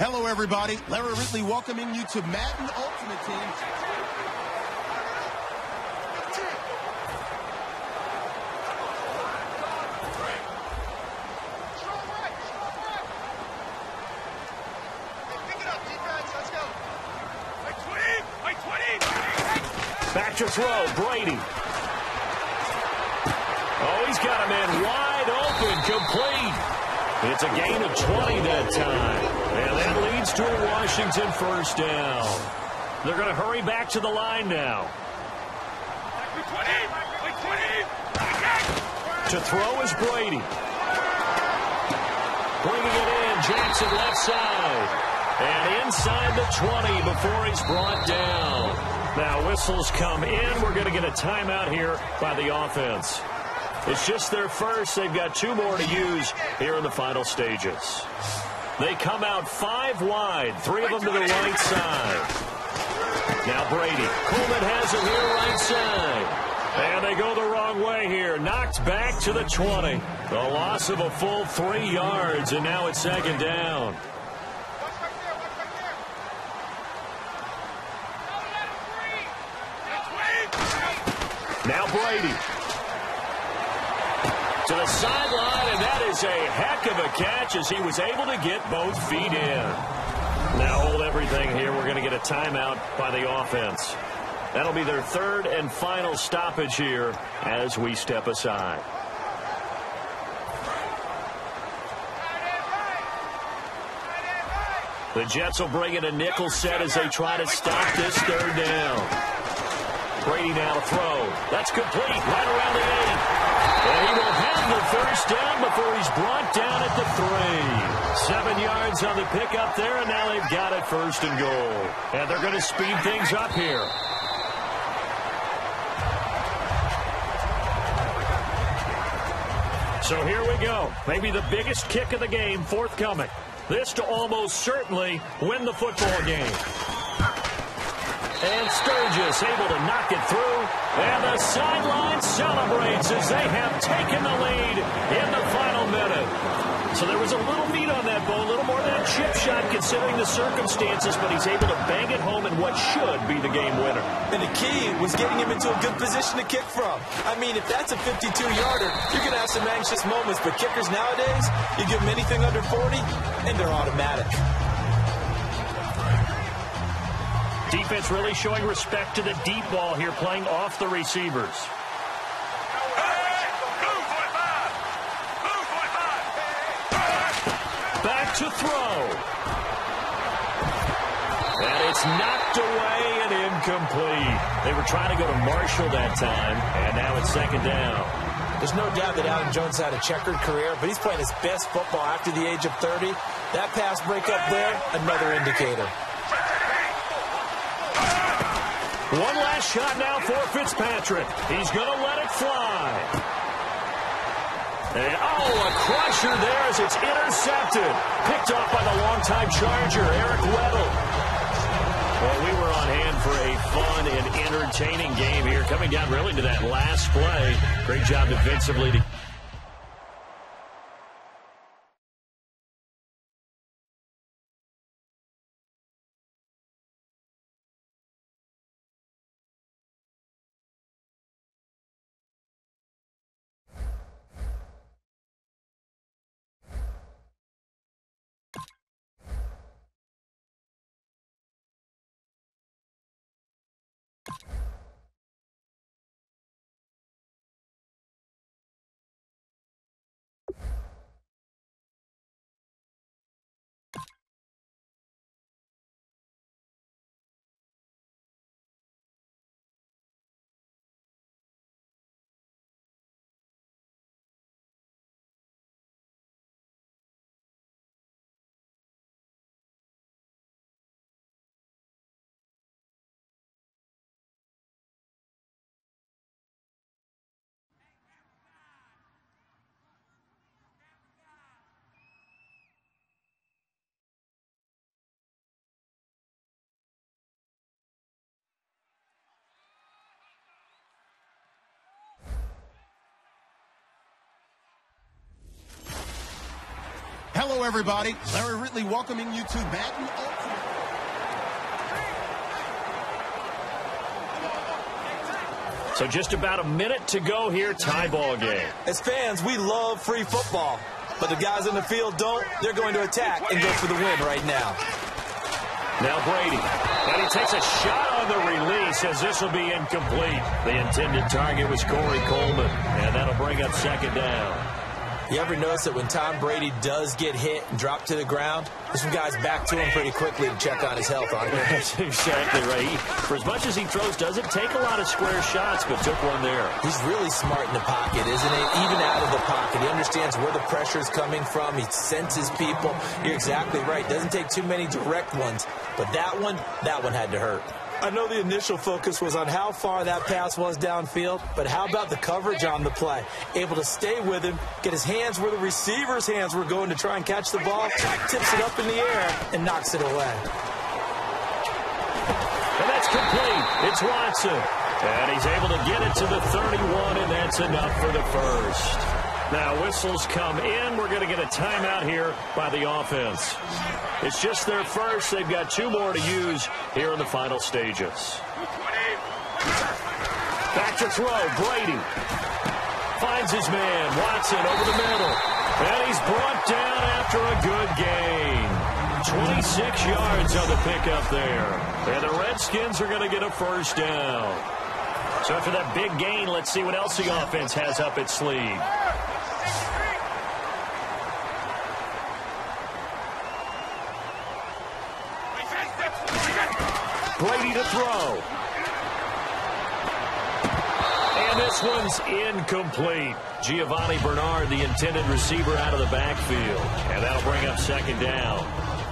Hello, everybody. Larry Ridley welcoming you to Madden Ultimate Team. Back to throw, Brady. Oh, he's got him in wide open, complete. It's a gain of 20 that time. And that leads to a Washington first down. They're going to hurry back to the line now. To throw is Brady. Bringing it in, Jackson left side. And inside the 20 before he's brought down. Now whistles come in. We're going to get a timeout here by the offense. It's just their first. They've got 2 more to use here in the final stages. They come out 5 wide, 3 of them to the right side. Now Brady. Coleman has him here right side. And they go the wrong way here. Knocked back to the 20. The loss of a full 3 yards, and now it's second down. Now Brady. To the sideline, and that is a heck of a catch as he was able to get both feet in. Now hold everything here. We're going to get a timeout by the offense. That'll be their 3rd and final stoppage here as we step aside. The Jets will bring in a nickel set as they try to stop this 3rd down. Brady now to throw. That's complete right around the 8. And he will have the first down before he's brought down at the 3. 7 yards on the pickup there, and now they've got it 1st and goal. And they're going to speed things up here. So here we go. Maybe the biggest kick of the game forthcoming. This to almost certainly win the football game. And Sturgis able to knock it through. And the sideline celebrates as they have taken the lead in the final minute. So there was a little meat on that ball, a little more than a chip shot considering the circumstances, but he's able to bang it home in what should be the game winner. And the key was getting him into a good position to kick from. I mean, if that's a 52-yarder, you're going to have some anxious moments, but kickers nowadays, you give them anything under 40, and they're automatic. Defense really showing respect to the deep ball here, playing off the receivers. Back to throw. And it's knocked away and incomplete. They were trying to go to Marshall that time, and now it's 2nd down. There's no doubt that Allen Jones had a checkered career, but he's playing his best football after the age of 30. That pass breakup there, another indicator. One last shot now for Fitzpatrick. He's going to let it fly. And, a crusher there as it's intercepted. Picked off by the longtime Charger, Eric Weddle. Well, we were on hand for a fun and entertaining game here. Coming down really to that last play. Great job defensively to Hello, everybody. Larry Ridley welcoming you to Madden Ultimate. So just about a minute to go here, tie ball game. As fans, we love free football. But the guys in the field don't. They're going to attack and go for the win right now. Now Brady. And he takes a shot on the release as this will be incomplete. The intended target was Corey Coleman. And that'll bring up second down. You ever notice that when Tom Brady does get hit and drop to the ground, there's some guys back to him pretty quickly to check on his health, aren't there? That's exactly right. For as much as he throws, doesn't take a lot of square shots, but took one there. He's really smart in the pocket, isn't he? Even out of the pocket. He understands where the pressure is coming from. He senses people. You're exactly right. Doesn't take too many direct ones. But that one had to hurt. I know the initial focus was on how far that pass was downfield, but how about the coverage on the play? Able to stay with him, get his hands where the receiver's hands were going to try and catch the ball, tips it up in the air, and knocks it away. And that's complete. It's Watson. And he's able to get it to the 31, and that's enough for the first. Now whistles come in. We're going to get a timeout here by the offense. It's just their first. They've got 2 more to use here in the final stages. Back to throw. Brady finds his man. Watson over the middle. And he's brought down after a good gain. 26 yards on the pickup there. And the Redskins are going to get a first down. So after that big gain, let's see what else the offense has up its sleeve. Brady to throw. And this one's incomplete. Giovanni Bernard, the intended receiver, out of the backfield. And that'll bring up second down.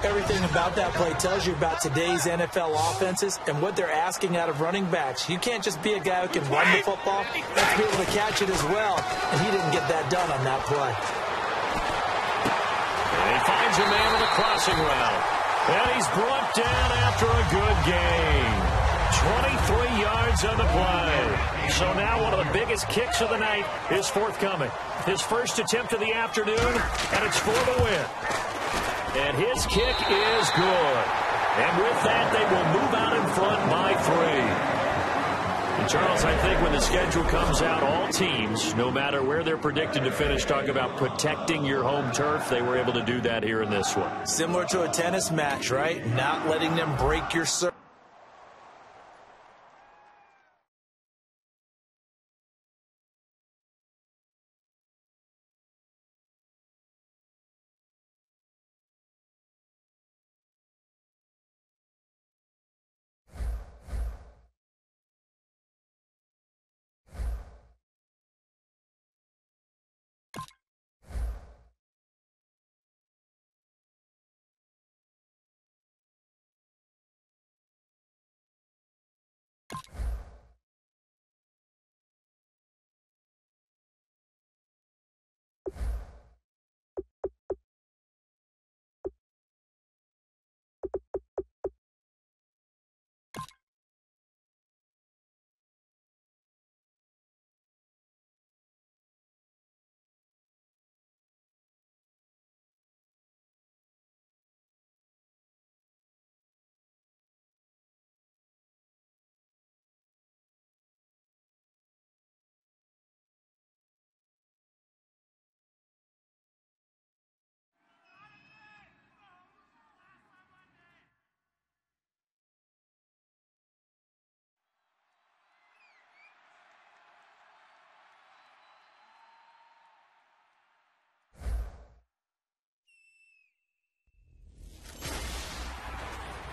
Everything about that play tells you about today's NFL offenses and what they're asking out of running backs. You can't just be a guy who can run the football. You have to be able to catch it as well. And he didn't get that done on that play. And he finds a man with a crossing route. And he's brought down after a good gain. 23 yards on the play. So now one of the biggest kicks of the night is forthcoming. His first attempt of the afternoon, and it's for the win. And his kick is good. And with that, they will move out in front by 3. And Charles, I think when the schedule comes out, all teams, no matter where they're predicted to finish, talk about protecting your home turf. They were able to do that here in this one. Similar to a tennis match, right? Not letting them break your serve.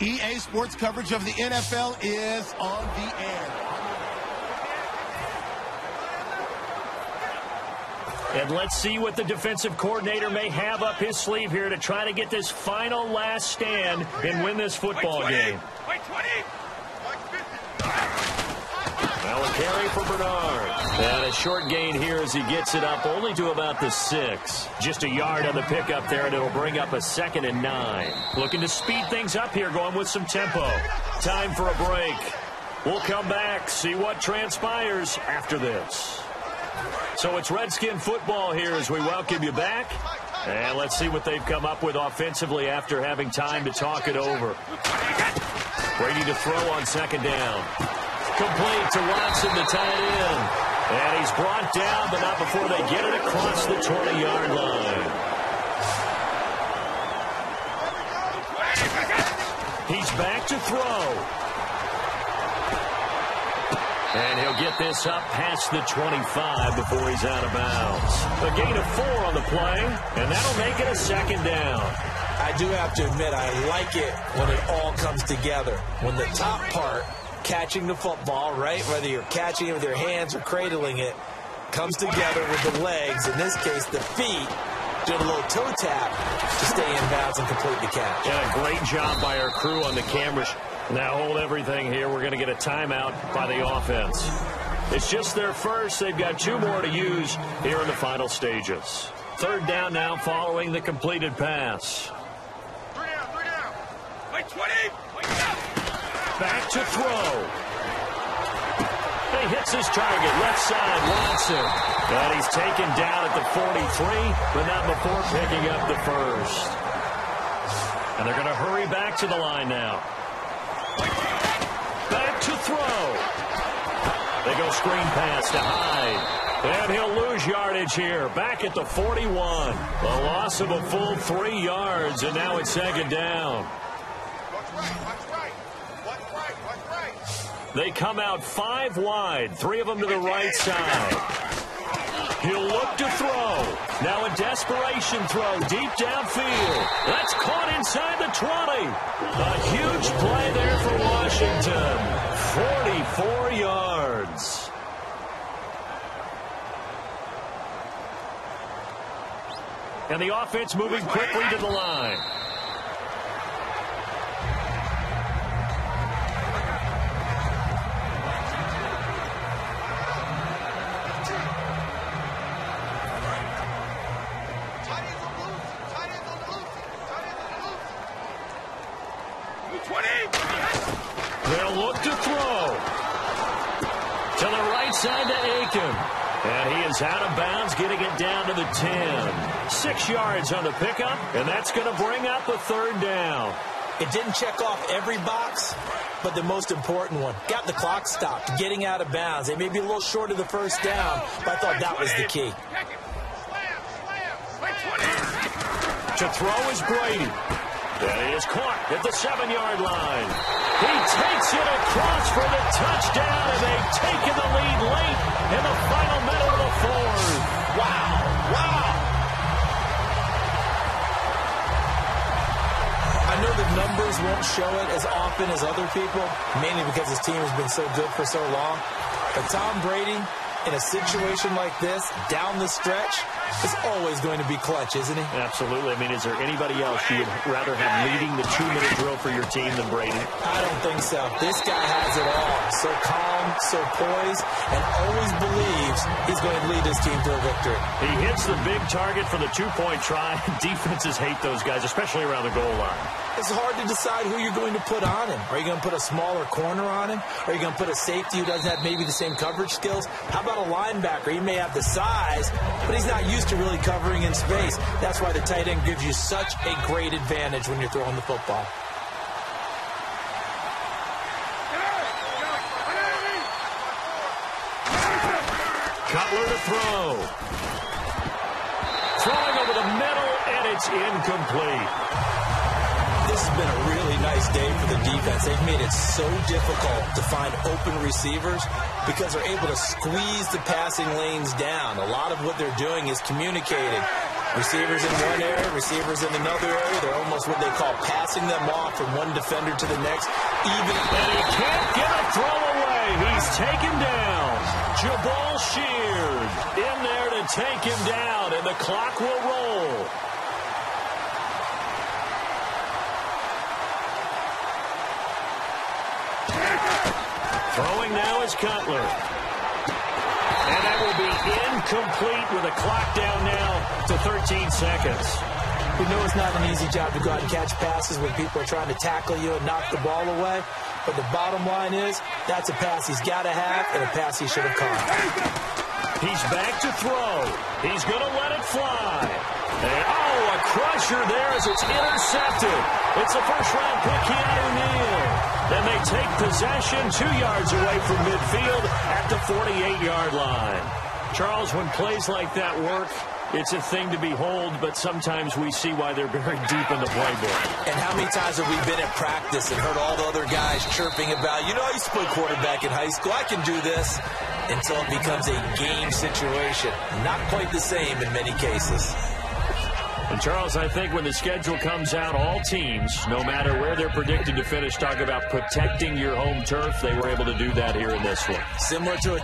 EA Sports coverage of the NFL is on the air. And let's see what the defensive coordinator may have up his sleeve here to try to get this final last stand and win this football game. Now a carry for Bernard. And a short gain here as he gets it up only to about the 6. Just a yard on the pickup there, and it'll bring up a 2nd and 9. Looking to speed things up here, going with some tempo. Time for a break. We'll come back, see what transpires after this. So it's Redskin football here as we welcome you back. And let's see what they've come up with offensively after having time to talk it over. Brady to throw on second down. Complete to Watson, the tight end. And he's brought down, but not before they get it across the 20-yard line. He's back to throw. And he'll get this up past the 25 before he's out of bounds. A gain of 4 on the play, and that'll make it a second down. I do have to admit, I like it when it all comes together. When the top part, catching the football, right, whether you're catching it with your hands or cradling it, comes together with the legs, in this case the feet, doing a little toe tap to stay in bounds and complete the catch. Yeah, a great job by our crew on the cameras. Now hold everything here. We're going to get a timeout by the offense. It's just their first. They've got 2 more to use here in the final stages. Third down now following the completed pass. 3 down. Wait, 20. Back to throw. He hits his target, left side, Watson. And he's taken down at the 43, but not before picking up the first. And they're going to hurry back to the line now. Back to throw. They go screen pass to Hyde. And he'll lose yardage here. Back at the 41. A loss of a full 3 yards, and now it's second down. They come out 5 wide, 3 of them to the right side. He'll look to throw. Now a desperation throw deep downfield. That's caught inside the 20. A huge play there for Washington. 44 yards. And the offense moving quickly to the line. They'll look to throw. To the right side to Aiken. And he is out of bounds, getting it down to the 10. 6 yards on the pickup, and that's going to bring up a third down. It didn't check off every box, but the most important one. Got the clock stopped, getting out of bounds. They may be a little short of the first down, but I thought that was the key. To throw is Brady. And he is caught at the 7-yard line. He takes it across for the touchdown, and they've taken the lead late in the final minute of the fourth. Wow. I know the numbers won't show it as often as other people, mainly because his team has been so good for so long. But Tom Brady, in a situation like this, down the stretch, is always going to be clutch, isn't he? Absolutely. I mean, is there anybody else you would rather have leading the 2-minute drill for your team than Brady? I don't think so. This guy has it all. So calm, so poised, and always believes he's going to lead his team to a victory. He hits the big target for the 2-point try. Defenses hate those guys, especially around the goal line. It's hard to decide who you're going to put on him. Are you going to put a smaller corner on him? Are you going to put a safety who doesn't have maybe the same coverage skills? How about a linebacker? He may have the size, but he's not used to really covering in space. That's why the tight end gives you such a great advantage when you're throwing the football. Cutler to throw. Throwing over the middle, and it's incomplete. This has been a really nice day for the defense. They've made it so difficult to find open receivers because they're able to squeeze the passing lanes down. A lot of what they're doing is communicating. Receivers in one area, receivers in another area. They're almost what they call passing them off from one defender to the next. And he can't get a throw away. He's taken down. Jabal Sheard in there to take him down, and the clock will roll. Throwing now is Cutler. And that will be incomplete with a clock down now to 13 seconds. We know it's not an easy job to go out and catch passes when people are trying to tackle you and knock the ball away. But the bottom line is, that's a pass he's got to have and a pass he should have caught. He's back to throw. He's going to let it fly. And, a crusher there as it's intercepted. It's a first-round pick, Keanu Neal. Then they take possession 2 yards away from midfield at the 48-yard line. Charles, when plays like that work, it's a thing to behold, but sometimes we see why they're very deep in the playbook. And how many times have we been at practice and heard all the other guys chirping about, I used to play quarterback in high school, I can do this, until it becomes a game situation. Not quite the same in many cases. And, Charles, I think when the schedule comes out, all teams, no matter where they're predicted to finish, talk about protecting your home turf. They were able to do that here in this one. Similar to it.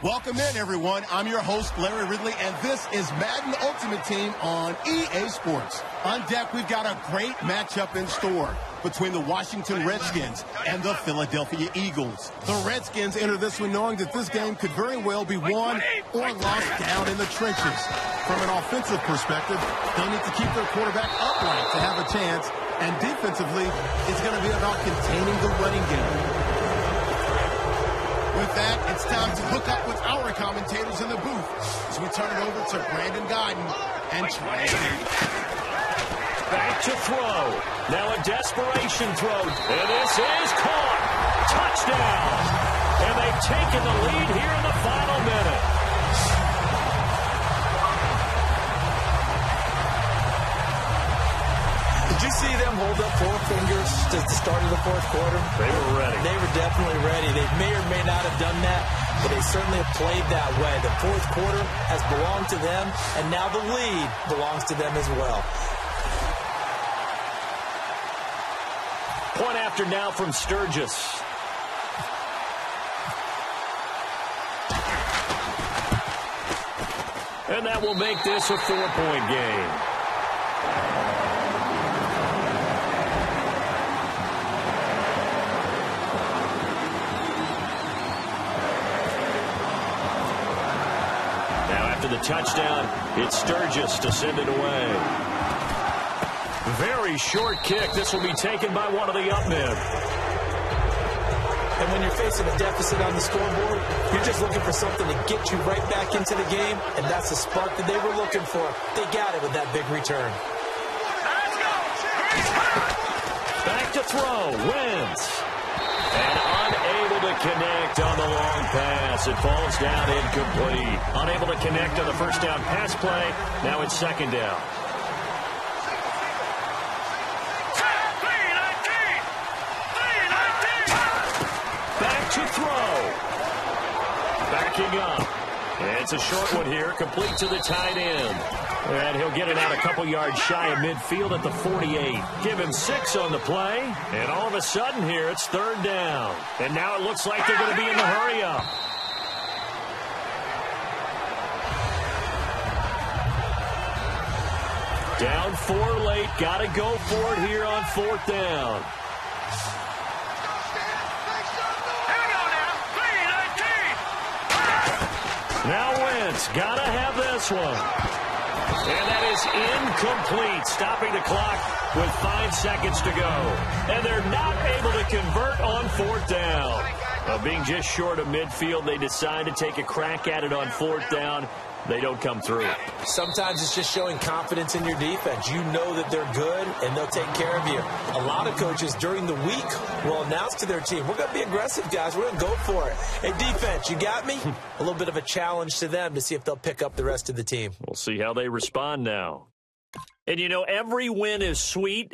Welcome in, everyone. I'm your host, Larry Ridley, and this is Madden Ultimate Team on EA Sports. On deck, we've got a great matchup in store between the Washington Redskins and the Philadelphia Eagles. The Redskins enter this one knowing that this game could very well be won or lost down in the trenches. From an offensive perspective, they need to keep their quarterback upright to have a chance, and defensively, it's going to be about containing the running game. With that, it's time to hook up with our commentators in the booth as we turn it over to Brandon Guyton and Trey. Back to throw. Now a desperation throw. And this is caught. Touchdown. And they've taken the lead here in the final minute. Did you see them hold up 4 fingers at the start of the fourth quarter? They were ready. They were definitely ready. They may or may not have done that, but they certainly have played that way. The fourth quarter has belonged to them, and now the lead belongs to them as well. Point after now from Sturgis. And that will make this a 4-point game. The touchdown, it's Sturgis to send it away. Very short kick. This will be taken by one of the up men. And when you're facing a deficit on the scoreboard, you're just looking for something to get you right back into the game, and that's the spark that they were looking for. They got it with that big return. Back to throw. Wins. And unable to connect on the long pass. It falls down incomplete. Unable to connect on the first down pass play. Now it's second down. Back to throw. Backing up. And it's a short one here, complete to the tight end. And he'll get it out a couple yards shy of midfield at the 48. Give him 6 on the play. And all of a sudden here, it's third down. And now it looks like they're going to be in the hurry-up. Down 4 late. Got to go for it here on 4th down. Now Wentz, gotta have this one. And that is incomplete, stopping the clock with 5 seconds to go. And they're not able to convert on 4th down. Being just short of midfield, they decide to take a crack at it on 4th down. They don't come through. Sometimes it's just showing confidence in your defense. You know that they're good, and they'll take care of you. A lot of coaches during the week will announce to their team, we're going to be aggressive, guys. We're going to go for it. Hey, defense, you got me? A little bit of a challenge to them to see if they'll pick up the rest of the team. We'll see how they respond now. And, you know, every win is sweet.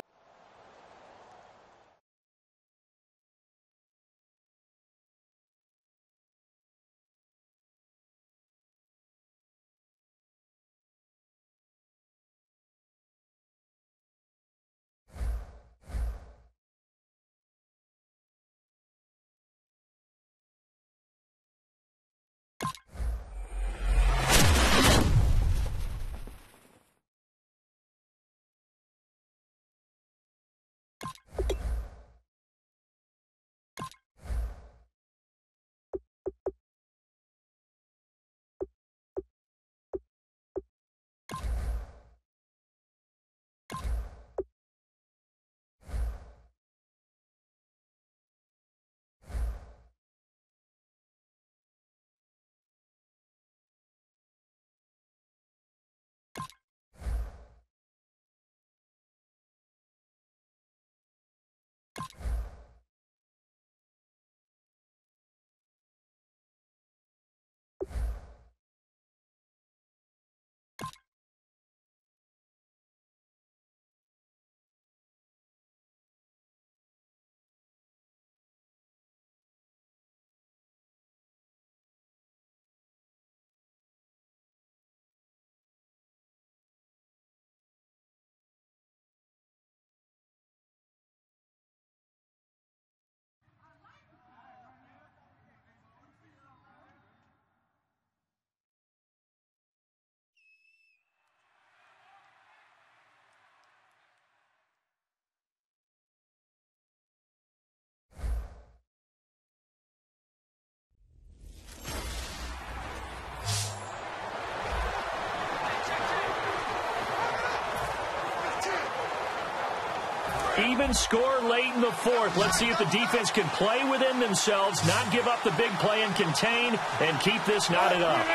Even score late in the 4th. Let's see if the defense can play within themselves, not give up the big play and contain, and keep this knotted up.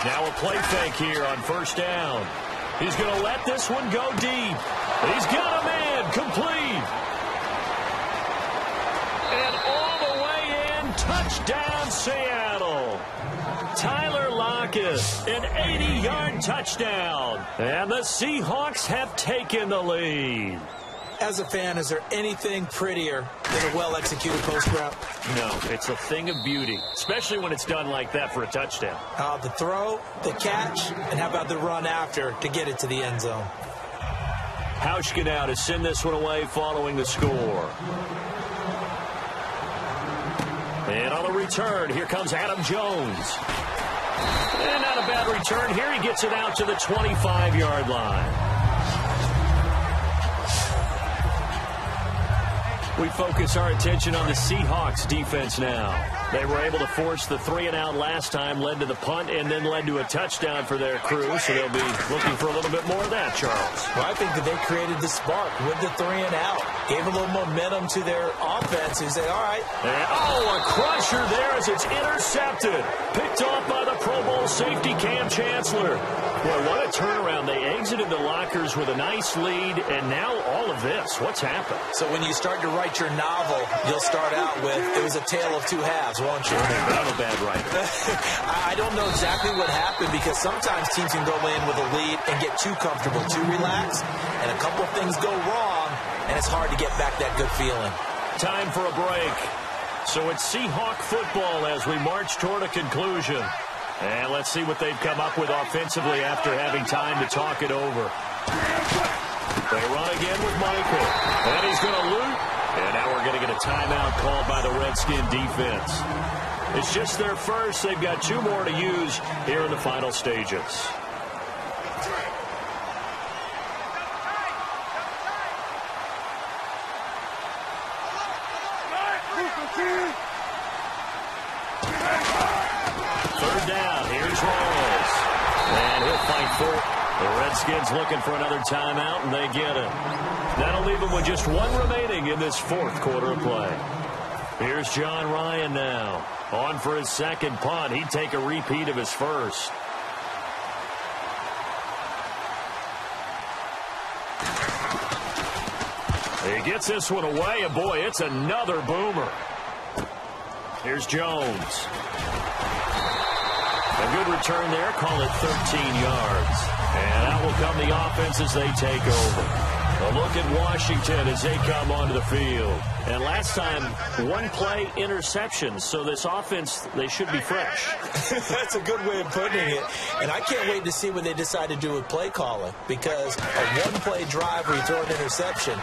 Now a play fake here on 1st down. He's going to let this one go deep. He's got a man complete. And all the way in, touchdown Seattle. Tyler Lockett, an 80-yard touchdown. And the Seahawks have taken the lead. As a fan, is there anything prettier than a well-executed post route? No, it's a thing of beauty, especially when it's done like that for a touchdown. The throw, the catch, and how about the run after to get it to the end zone? Hauschka now to send this one away following the score. And on the return, here comes Adam Jones. And not a bad return here. He gets it out to the 25-yard line. We focus our attention on the Seahawks defense now. They were able to force the 3-and-out last time, led to the punt, and then led to a touchdown for their crew. So they'll be looking for a little bit more of that, Charles. Well, I think that they created the spark with the 3-and-out. Gave a little momentum to their offense and said, all right. And, a crusher there as it's intercepted. Picked off by the Pro Bowl safety Cam Chancellor. Boy, what a turnaround. They exited the lockers with a nice lead, and now all of this. What's happened? So when you start to write your novel, you'll start out with, it was a tale of two halves, won't you? I'm a bad writer. I don't know exactly what happened because sometimes teams can go in with a lead and get too comfortable, too relaxed, and a couple of things go wrong, and it's hard to get back that good feeling. Time for a break. So it's Seahawk football as we march toward a conclusion. And let's see what they've come up with offensively after having time to talk it over. They run again with Michael. And he's going to loot. And now we're going to get a timeout called by the Redskin defense. It's just their first. They've got 2 more to use here in the final stages. Third down. Here's Rawls. And he'll fight for it. The Redskins looking for another timeout, and they get it. That'll leave them with just one remaining in this fourth quarter of play. Here's John Ryan now. On for his second punt. He'd take a repeat of his first. He gets this one away, and boy, it's another boomer. Here's Jones. A good return there. Call it 13 yards. And out will come the offense as they take over. A look at Washington as they come onto the field. And last time, one play interception. So this offense, they should be fresh. That's a good way of putting it. And I can't wait to see what they decide to do with play calling. Because a one-play drive where you throw an interception,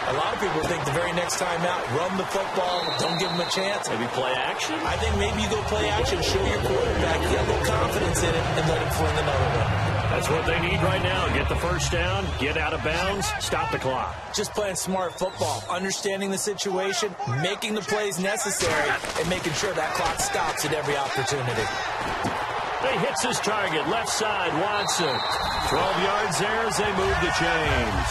a lot of people think the very next time out, run the football, don't give them a chance. Maybe play action? I think maybe you go play action, show your quarterback, get a little confidence in it, and let him fling another one. That's what they need right now. Get the first down, get out of bounds, stop the clock. Just playing smart football, understanding the situation, making the plays necessary, and making sure that clock stops at every opportunity. He hits his target, left side, Watson. 12 yards there as they move the chains.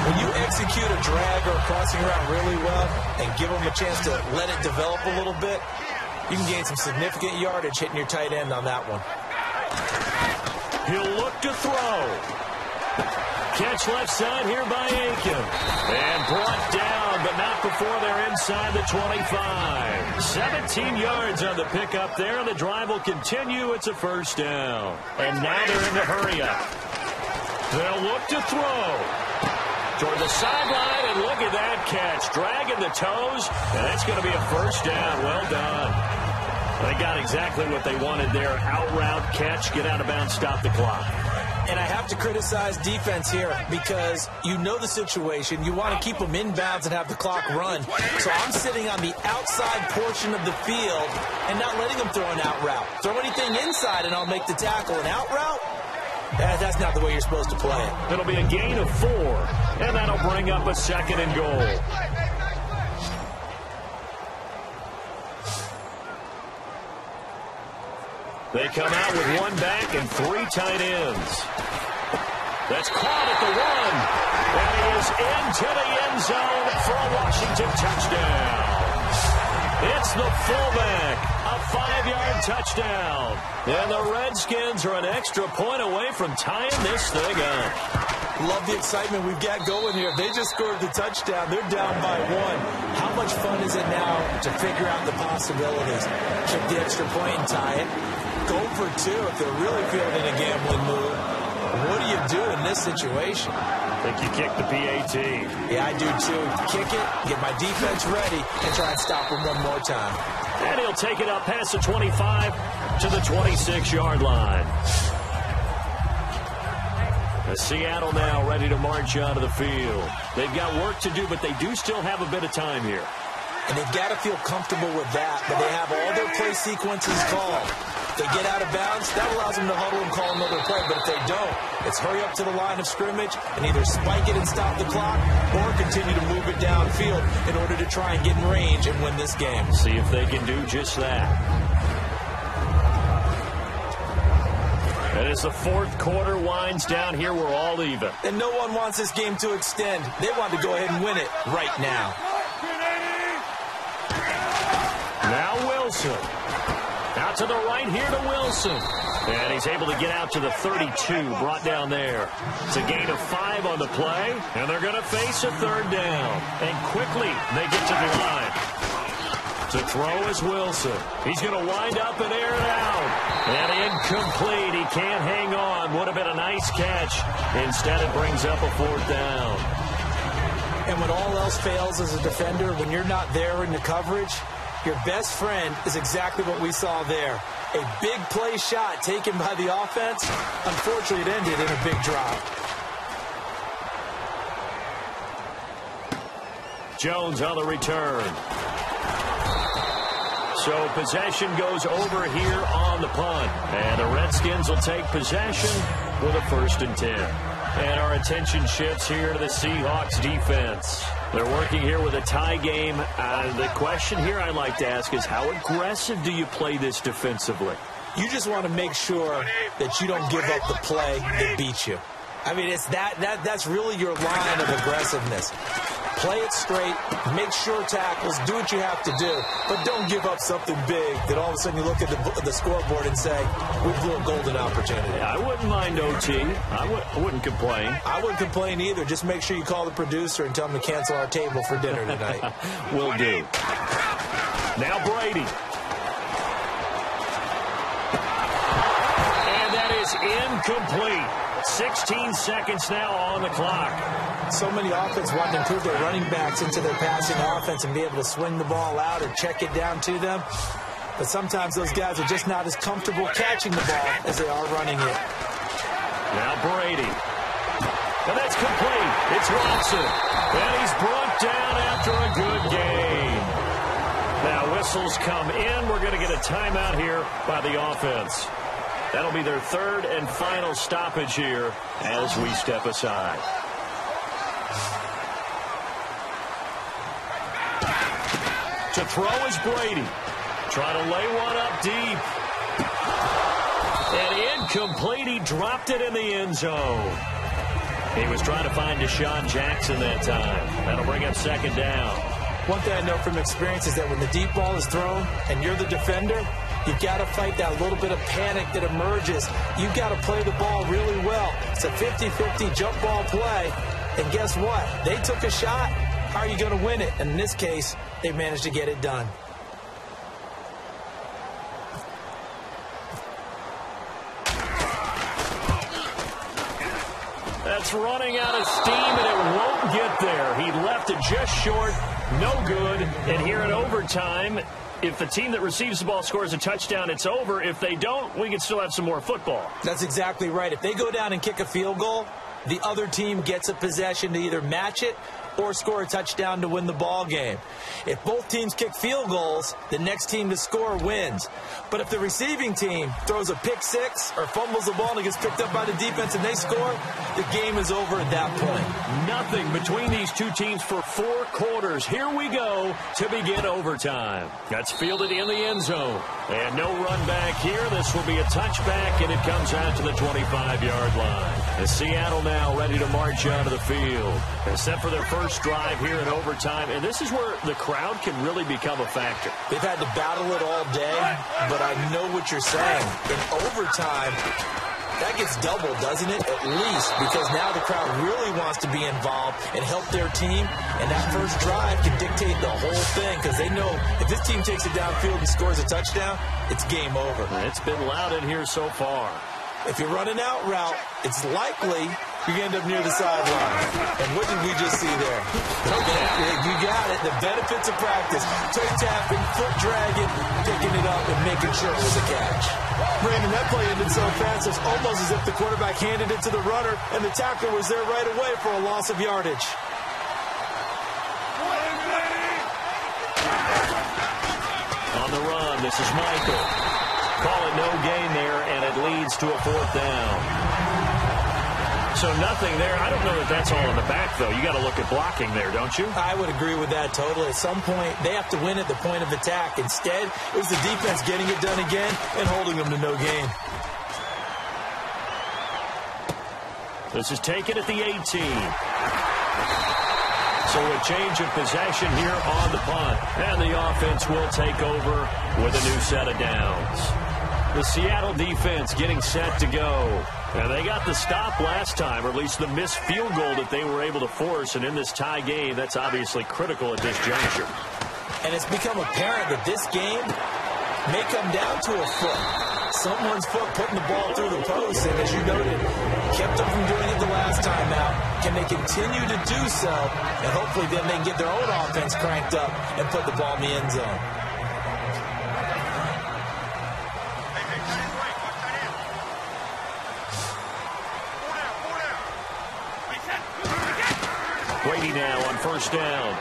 When you execute a drag or a crossing route really well and give them a chance to let it develop a little bit, you can gain some significant yardage hitting your tight end on that one. He'll look to throw. Catch left side here by Aiken. And brought down, but not before they're inside the 25. 17 yards on the pickup there. The drive will continue. It's a first down. And now they're in the hurry up. They'll look to throw. Toward the sideline, and look at that catch. Dragging the toes, and that's going to be a first down. Well done. They got exactly what they wanted there. Out route, catch, get out of bounds, stop the clock. And I have to criticize defense here because you know the situation. You want to keep them inbounds and have the clock run. So I'm sitting on the outside portion of the field and not letting them throw an out route. Throw anything inside, and I'll make the tackle. An out route? That's not the way you're supposed to play it. It'll be a gain of 4, and that'll bring up a second and goal. They come out with one back and 3 tight ends. That's caught at the 1, and he is into the end zone for a Washington touchdown. It's the fullback, a 5-yard touchdown. And the Redskins are an extra point away from tying this thing up. Love the excitement we've got going here. They just scored the touchdown. They're down by 1. How much fun is it now to figure out the possibilities? Kick the extra point and tie it. Go for 2 if they're really feeling a gambling move. What do you do in this situation? I think you kick the PAT. Yeah, I do too. Kick it, get my defense ready, and try and stop them one more time. And he'll take it up past the 25 to the 26-yard line. Seattle now ready to march onto the field. They've got work to do, but they do still have a bit of time here. And they've got to feel comfortable with that, but they have all their play sequences called. If they get out of bounds, that allows them to huddle and call another play. But if they don't, it's hurry up to the line of scrimmage and either spike it and stop the clock or continue to move it downfield in order to try and get in range and win this game. See if they can do just that. And as the fourth quarter winds down here, we're all even. And no one wants this game to extend. They want to go ahead and win it right now. Now Wilson. Out to the right here to Wilson. And he's able to get out to the 32, brought down there. It's a gain of 5 on the play, and they're going to face a third down. And quickly, they get to the line. To throw is Wilson. He's going to wind up and air it out. And incomplete. He can't hang on. Would have been a nice catch. Instead, it brings up a fourth down. And when all else fails as a defender, when you're not there in the coverage, your best friend is exactly what we saw there. A big play shot taken by the offense. Unfortunately, it ended in a big drop. Jones on the return. So possession goes over here on the punt. And the Redskins will take possession with a 1st and 10. And our attention shifts here to the Seahawks defense. They're working here with a tie game. The question here I'd like to ask is how aggressive do you play this defensively? You just want to make sure that you don't give up the play that beats you. I mean, it's that's really your line of aggressiveness. Play it straight, make sure tackles, do what you have to do, but don't give up something big that all of a sudden you look at the scoreboard and say, we blew a golden opportunity. Yeah, I wouldn't mind OT. I wouldn't complain. I wouldn't complain either. Just make sure you call the producer and tell him to cancel our table for dinner tonight. Will do. Now Brady. And that is incomplete. 16 seconds now on the clock. So many offenses want to improve their running backs into their passing offense and be able to swing the ball out or check it down to them. But sometimes those guys are just not as comfortable catching the ball as they are running it. Now Brady. And that's complete. It's Watson. And he's brought down after a good game. Now whistles come in. We're going to get a timeout here by the offense. That'll be their third and final stoppage here as we step aside. To throw is Brady. Trying to lay one up deep. And incomplete. He dropped it in the end zone. He was trying to find Deshaun Jackson that time. That'll bring up second down. One thing I know from experience is that when the deep ball is thrown and you're the defender, you've got to fight that little bit of panic that emerges. You've got to play the ball really well. It's a 50-50 jump ball play. And guess what? They took a shot. How are you going to win it? And in this case, they managed to get it done. That's running out of steam, and it won't get there. He left it just short. No good. And here in overtime, if the team that receives the ball scores a touchdown, it's over. If they don't, we can still have some more football. That's exactly right. If they go down and kick a field goal, the other team gets a possession to either match it or score a touchdown to win the ball game. If both teams kick field goals, the next team to score wins. But if the receiving team throws a pick six or fumbles the ball and it gets picked up by the defense and they score, the game is over at that point. Nothing between these two teams for 4 quarters. Here we go to begin overtime. That's fielded in the end zone. And no run back here. This will be a touchback, and it comes out to the 25-yard line. As Seattle now ready to march onto the field. They're set for their first drive here in overtime, and this is where the crowd can really become a factor. They've had to battle it all day, but I know what you're saying. In overtime, that gets doubled, doesn't it? At least, because now the crowd really wants to be involved and help their team, and that first drive can dictate the whole thing, because they know if this team takes it downfield and scores a touchdown, it's game over. It's been loud in here so far. If you're running out route, it's likely you're going to end up near the sideline. And what did we just see there? You got it. The benefits of practice. Toe tapping, foot dragging, picking it up, and making sure it was a catch. Brandon, that play ended so fast, it's almost as if the quarterback handed it to the runner, and the tackler was there right away for a loss of yardage. On the run, this is Michael. Call it no gain there, and it leads to a 4th down. So nothing there. I don't know that that's all in the back, though. You got to look at blocking there, don't you? I would agree with that totally. At some point, they have to win at the point of attack. Instead, it was the defense getting it done again and holding them to no gain. This is taken at the 18. So a change of possession here on the punt. And the offense will take over with a new set of downs. The Seattle defense getting set to go. And they got the stop last time, or at least the missed field goal that they were able to force. And in this tie game, that's obviously critical at this juncture. And it's become apparent that this game may come down to a foot. Someone's foot putting the ball through the post. And as you noted, kept them from doing it the last time out. Can they continue to do so? And hopefully then they can get their own offense cranked up and put the ball in the end zone. Brady now on first down.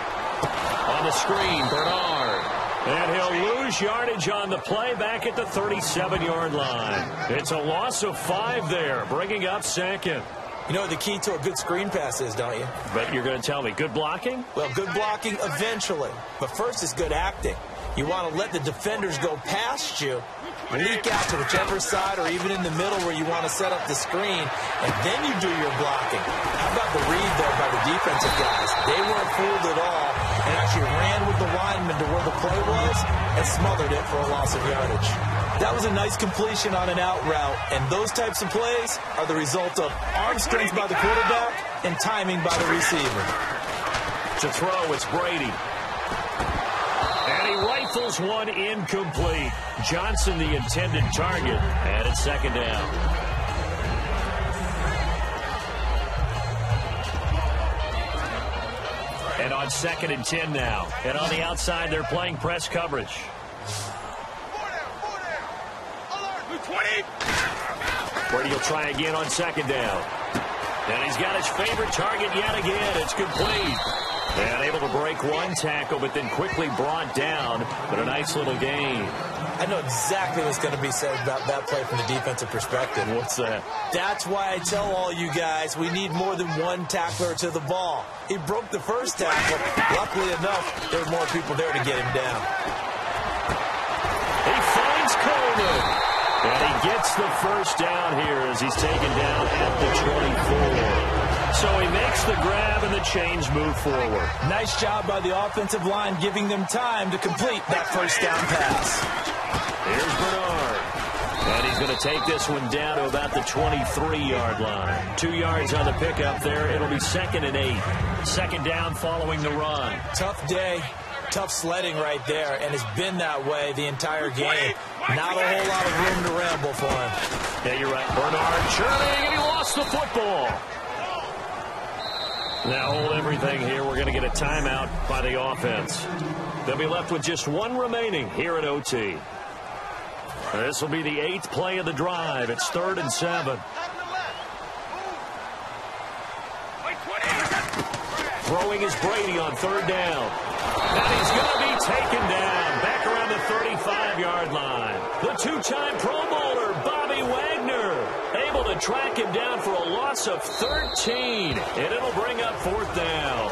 On the screen, Bernard. And he'll lose yardage on the play back at the 37-yard line. It's a loss of 5 there, bringing up second. You know what the key to a good screen pass is, don't you? But you're going to tell me, good blocking? Well, good blocking eventually. But first is good acting. You want to let the defenders go past you, leak out to whichever side or even in the middle where you want to set up the screen, and then you do your blocking. How about the read, though, by the defensive guys? They weren't fooled at all and actually ran with the lineman to where the play was and smothered it for a loss of yardage. That was a nice completion on an out route, and those types of plays are the result of arm strength by the quarterback and timing by the receiver. To throw, it's Brady. And he rifles one incomplete. Johnson, the intended target, and it's second down. And on 2nd and 10 now. And on the outside, they're playing press coverage. 20. Brady will try again on 2nd down. And he's got his favorite target yet again. It's complete. And able to break one tackle, but then quickly brought down. But a nice little gain. I know exactly what's going to be said about that play from the defensive perspective. What's that? That's why I tell all you guys we need more than one tackler to the ball. He broke the first tackle. Luckily enough, there were more people there to get him down. He finds Coleman. And he gets the first down here as he's taken down at the 24. So he makes the grab and the chains move forward. Nice job by the offensive line giving them time to complete that first down pass. Here's Bernard. And he's going to take this one down to about the 23-yard line. 2 yards on the pickup there. It'll be 2nd and 8. Second down following the run. Tough day. Tough sledding right there, and it's been that way the entire game. Not a whole lot of room to ramble for him. Yeah, you're right. Bernard churning, and he lost the football. Now hold everything here. We're going to get a timeout by the offense. They'll be left with just one remaining here at OT. This will be the 8th play of the drive. It's 3rd and 7. Throwing is Brady on 3rd down. And he's going to be taken down back around the 35-yard line. The 2-time Pro Bowler, Bobby Wagner, able to track him down for a loss of 13. And it'll bring up 4th down.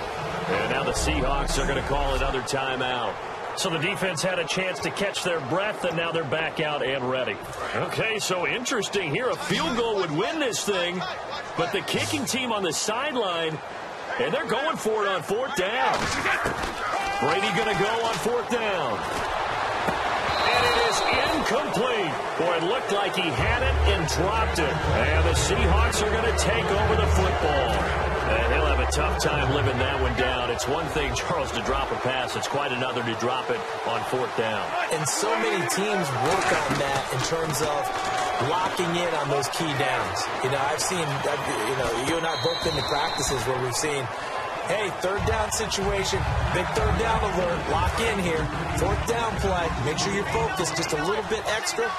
And now the Seahawks are going to call another timeout. So the defense had a chance to catch their breath, and now they're back out and ready. Okay, so interesting here. A field goal would win this thing, but the kicking team on the sideline, and they're going for it on 4th down. Brady going to go on 4th down. And it is incomplete. Boy, it looked like he had it and dropped it. And the Seahawks are going to take over the football. And he'll have a tough time living that one down. It's one thing, Charles, to drop a pass. It's quite another to drop it on 4th down. And so many teams work on that in terms of locking in on those key downs. You know, I've seen, you and I both been to practices where we've seen, hey, 3rd down situation, big 3rd down alert, lock in here, 4th down play, make sure you're focused just a little bit extra.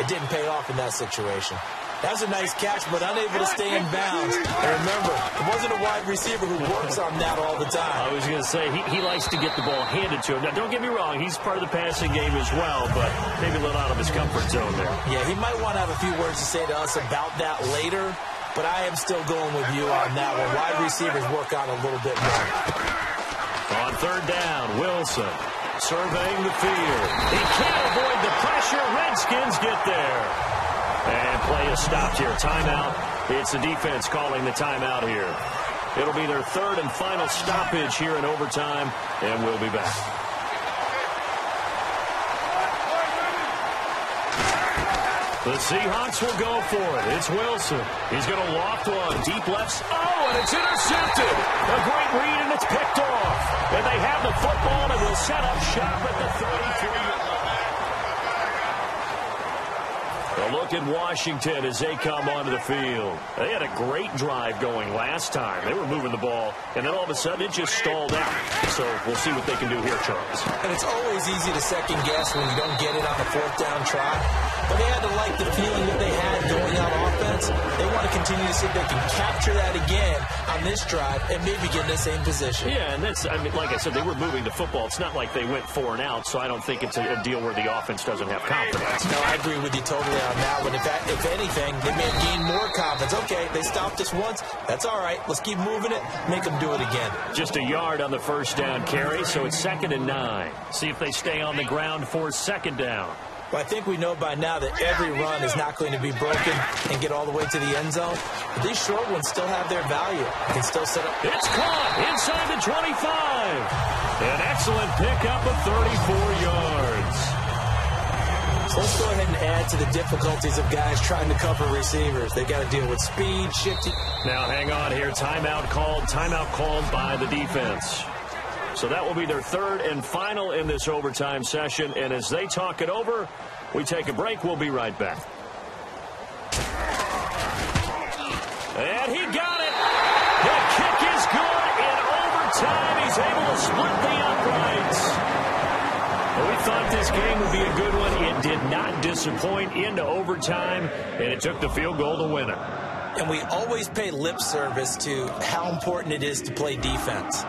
It didn't pay off in that situation. That was a nice catch, but unable to stay in bounds. And remember, it wasn't a wide receiver who works on that all the time. I was going to say, he likes to get the ball handed to him. Now, don't get me wrong, he's part of the passing game as well, but maybe a little out of his comfort zone there. Yeah, he might want to have a few words to say to us about that later, but I am still going with you on that one. Wide receivers work on a little bit more. On 3rd down, Wilson surveying the field. He can't avoid the pressure. Redskins get there. And play is stopped here. Timeout. It's the defense calling the timeout here. It'll be their 3rd and final stoppage here in overtime, and we'll be back. The Seahawks will go for it. It's Wilson. He's going to loft one. Deep left. Oh, and it's intercepted. A great read, and it's picked off. And they have the football, and will set up shop at the 33-yard line. A look at Washington as they come onto the field. They had a great drive going last time. They were moving the ball, and then all of a sudden it just stalled out. So we'll see what they can do here, Charles. And it's always easy to second guess when you don't get it on a 4th down try. but they had to like the feeling that they had going out offense. They want to continue to see if they can capture that again on this drive and maybe get in the same position. Yeah, and that's, I mean, like I said, they were moving the football. It's not like they went 4 and out, so I don't think it's a deal where the offense doesn't have confidence. No, I agree with you totally on that one. If anything, they may have gained more confidence. Okay, they stopped us once. That's all right. Let's keep moving it. Make them do it again. Just a yard on the first down carry, so it's 2nd and 9. See if they stay on the ground for 2nd down. Well, I think we know by now that every run is not going to be broken and get all the way to the end zone. But these short ones still have their value. They can still set up. It's caught inside the 25. An excellent pickup of 34 yards. So let's go ahead and add to the difficulties of guys trying to cover receivers. They got to deal with speed, shifting. Now hang on here. Timeout called by the defense. So that will be their 3rd and final in this overtime session. And as they talk it over, we take a break. We'll be right back. And he got it. The kick is good in overtime. He's able to split the uprights. Well, we thought this game would be a good one. It did not disappoint into overtime, and it took the field goal to win it. And we always pay lip service to how important it is to play defense.